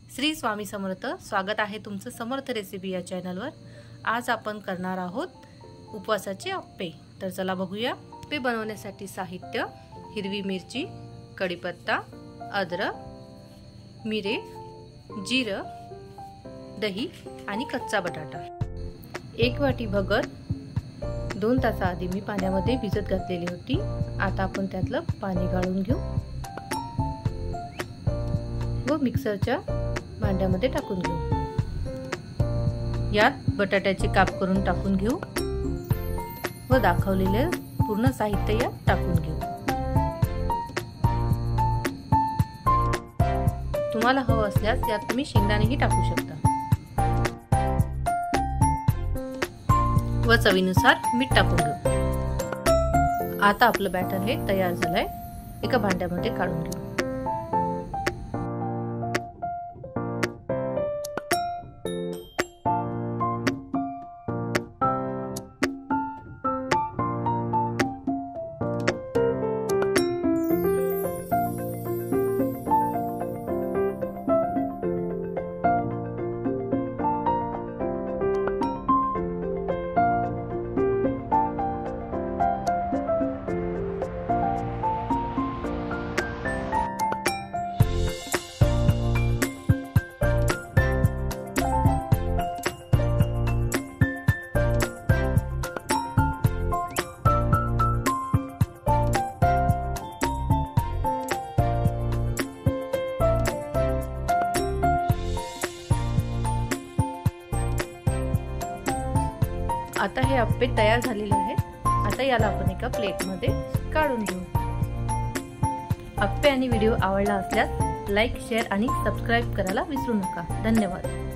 श्री स्वामी समर्थ। स्वागत आहे तुमचं समर्थ रेसिपी या चॅनलवर। आज आपण करणार आहोत उपवासाचे अप्पे। तर चला बघूया। अप्पे बनवण्यासाठी साहित्य: हिरवी मिरची, कढीपत्ता, अद्रक, मिरे, जिरं, दही आणि कच्चा बटाटा। 1 वाटी भगर 2 तासाआधी मी पाण्यामध्ये भिजत घातलेली होती। आता आपण त्यातलं पाणी गाळून घेऊ व मिक्सरच्या भांड्यामध्ये टाकून घेऊ। यात बटाट्याचे काप करून टाकून घेऊ व दाखवलेले पूर्ण साहित्य यात टाकून घेऊ। तुम्हाला हवं असल्यास यात तुम्ही शेंगदाणेही टाकू शकता व चवीनुसार मीठ टाकून घेऊ। आता आपलं बॅटर हे तयार झालंय। एका भांड्यामध्ये काढून घेऊ। आता हे अप्पे तयार झालेले आहेत। आता याला आपण एका प्लेटमध्ये काढून घेऊ। अप्पे आणि व्हिडिओ आवडला असल्यास लाईक, शेअर आणि सबस्क्राईब करायला विसरू नका। धन्यवाद।